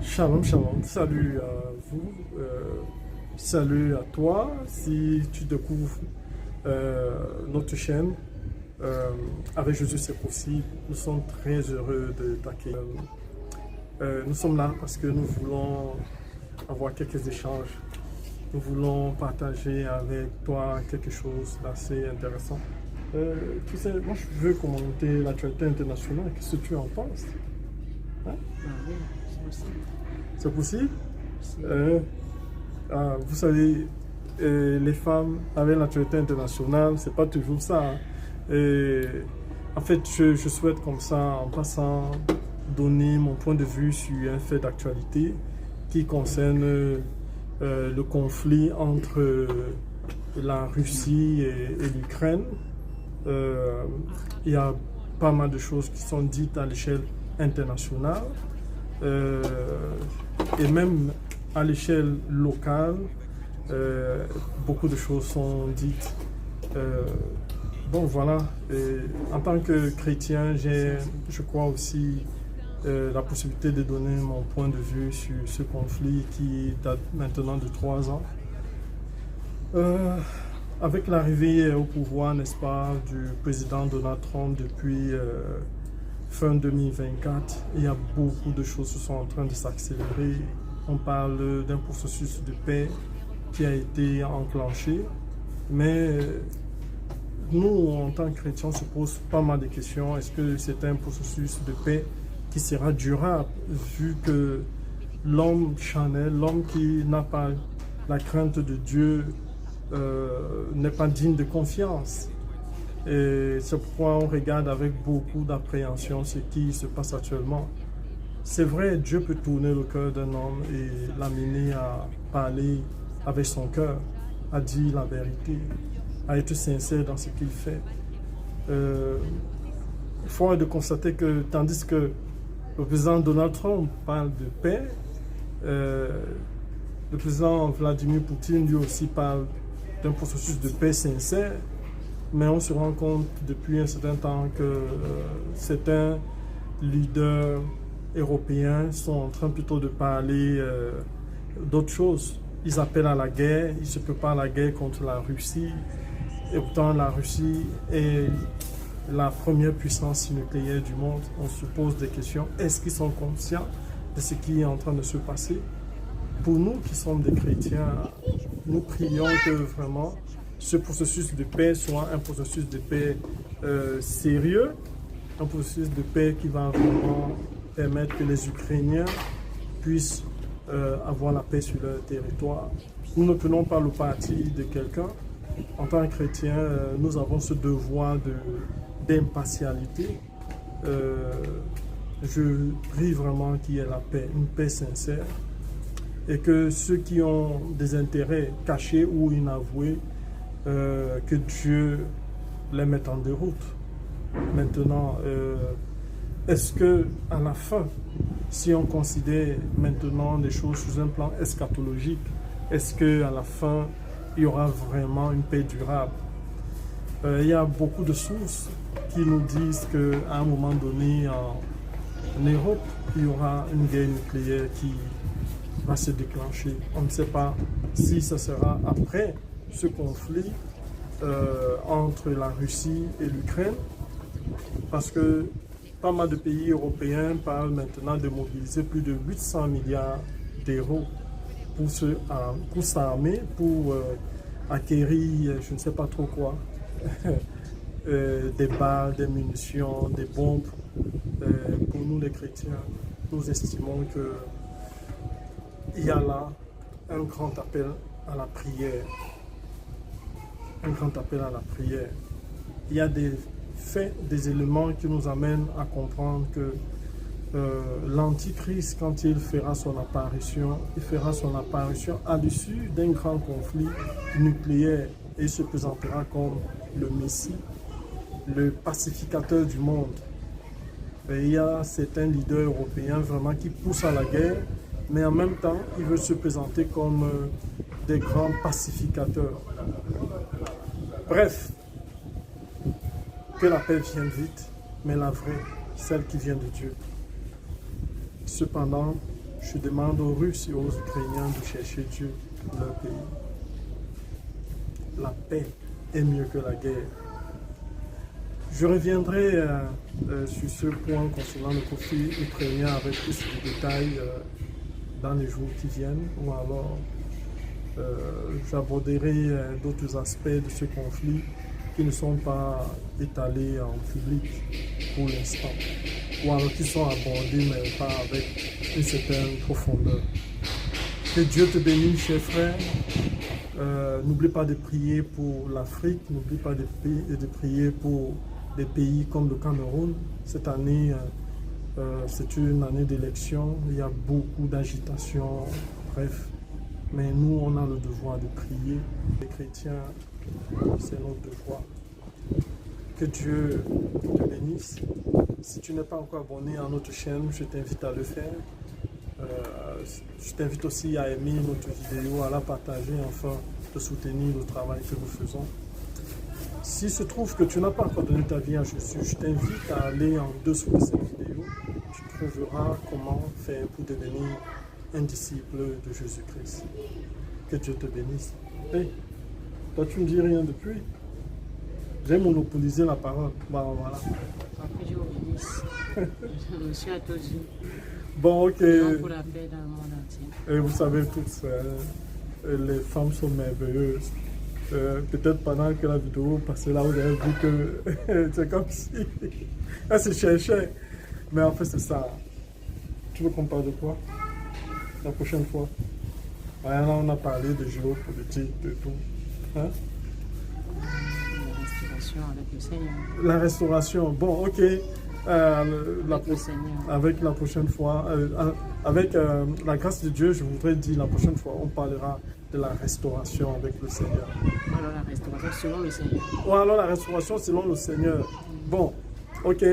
Shalom, shalom. Salut à vous. Salut à toi. Si tu découvres notre chaîne, avec Jésus c'est possible, nous sommes très heureux de t'accueillir. Nous sommes là parce que nous voulons avoir quelques échanges. Nous voulons partager avec toi quelque chose d'assez intéressant. Tu sais, moi je veux commenter l'actualité internationale. Qu'est-ce que tu en penses? Hein? Ah oui, c'est possible. C'est possible? C'est- Vous savez, les femmes avec l'actualité internationale, c'est pas toujours ça, hein. Et, en fait, je souhaite comme ça, en passant, donner mon point de vue sur un fait d'actualité qui concerne le conflit entre la Russie et l'Ukraine. Il y a pas mal de choses qui sont dites à l'échelle internationale. Euh, et même à l'échelle locale, beaucoup de choses sont dites. Euh, bon, voilà. Et en tant que chrétien, je crois aussi, la possibilité de donner mon point de vue sur ce conflit qui date maintenant de 3 ans. Euh, Avec l'arrivée au pouvoir, n'est-ce pas, du président Donald Trump depuis fin 2024, il y a beaucoup de choses qui sont en train de s'accélérer. On parle d'un processus de paix qui a été enclenché, mais nous, en tant que chrétiens, on se pose pas mal de questions. Est-ce que c'est un processus de paix qui sera durable, vu que l'homme charnel, l'homme qui n'a pas la crainte de Dieu, n'est pas digne de confiance? Et c'est pourquoi on regarde avec beaucoup d'appréhension ce qui se passe actuellement. C'est vrai, Dieu peut tourner le cœur d'un homme et l'amener à parler avec son cœur, à dire la vérité, à être sincère dans ce qu'il fait. Fort est de constater que tandis que le président Donald Trump parle de paix, le président Vladimir Poutine lui aussi parle d'un processus de paix sincère. Mais on se rend compte depuis un certain temps que certains leaders européens sont en train plutôt de parler d'autres choses. Ils appellent à la guerre, ils se préparent à la guerre contre la Russie. Et pourtant, la Russie est la première puissance nucléaire du monde. On se pose des questions. Est-ce qu'ils sont conscients de ce qui est en train de se passer? Pour nous qui sommes des chrétiens, nous prions que vraiment ce processus de paix soit un processus de paix sérieux, un processus de paix qui va vraiment permettre que les Ukrainiens puissent avoir la paix sur leur territoire. Nous ne prenons pas le parti de quelqu'un. En tant que chrétiens, nous avons ce devoir d'impartialité. Je prie vraiment qu'il y ait la paix, une paix sincère, et que ceux qui ont des intérêts cachés ou inavoués, que Dieu les mette en déroute. Maintenant, est-ce que à la fin, si on considère maintenant les choses sous un plan eschatologique, est-ce que à la fin il y aura vraiment une paix durable? Il y a beaucoup de sources qui nous disent qu'à un moment donné en Europe, il y aura une guerre nucléaire qui va se déclencher. On ne sait pas si ça sera après ce conflit entre la Russie et l'Ukraine, parce que pas mal de pays européens parlent maintenant de mobiliser plus de 800 milliards d'euros pour s'armer, pour acquérir, je ne sais pas trop quoi, des balles, des munitions, des bombes. Pour nous les chrétiens, nous estimons qu'il y a là un grand appel à la prière. Un grand appel à la prière. Il y a des faits, des éléments qui nous amènent à comprendre que l'Antichrist, quand il fera son apparition à l'issue d'un grand conflit nucléaire et il se présentera comme le Messie, le pacificateur du monde. Et il y a certains leaders européens vraiment qui poussent à la guerre, mais en même temps, ils veulent se présenter comme des grands pacificateurs. Bref, que la paix vienne vite, mais la vraie, celle qui vient de Dieu. Cependant, Je demande aux Russes et aux Ukrainiens de chercher Dieu pour leur pays. La paix est mieux que la guerre. Je reviendrai sur ce point concernant le conflit ukrainien avec plus de détails dans les jours qui viennent, ou alors j'aborderai d'autres aspects de ce conflit qui ne sont pas étalés en public pour l'instant, ou alors qui sont abordés mais pas avec une certaine profondeur. Que Dieu te bénisse, chers frères. N'oublie pas de prier pour l'Afrique, n'oublie pas de prier pour des pays comme le Cameroun. Cette année, c'est une année d'élection, il y a beaucoup d'agitation, bref. Mais nous, on a le devoir de prier. Les chrétiens, c'est notre devoir. Que Dieu te bénisse. Si tu n'es pas encore abonné à notre chaîne, je t'invite à le faire. Je t'invite aussi à aimer notre vidéo, à la partager, enfin, de soutenir le travail que nous faisons. S'il se trouve que tu n'as pas encore donné ta vie à Jésus, je t'invite à aller en dessous de cette vidéo. Tu trouveras comment faire pour devenir un disciple de Jésus-Christ. Que Dieu te bénisse. Hey, toi tu ne dis rien depuis. J'ai monopolisé la parole. Bah, voilà. Que Dieu vous bénisse. Je me suis attendu. Bon, ok. Pour la paix dans le monde entier. Et vous savez tous, les femmes sont merveilleuses. Peut-être pendant que la vidéo passait là, vous avez vu que c'est comme si elle se cherchait. Mais en fait, c'est ça. Tu veux qu'on parle de quoi la prochaine fois? Ouais, là, on a parlé de géopolitique, de tout. Hein? La restauration avec le Seigneur. La restauration, bon, ok. Avec la prochaine fois, avec la grâce de Dieu, je voudrais dire la prochaine fois, on parlera de la restauration avec le Seigneur. Alors la restauration selon le Seigneur. Ou alors la restauration selon le Seigneur. Bon, ok.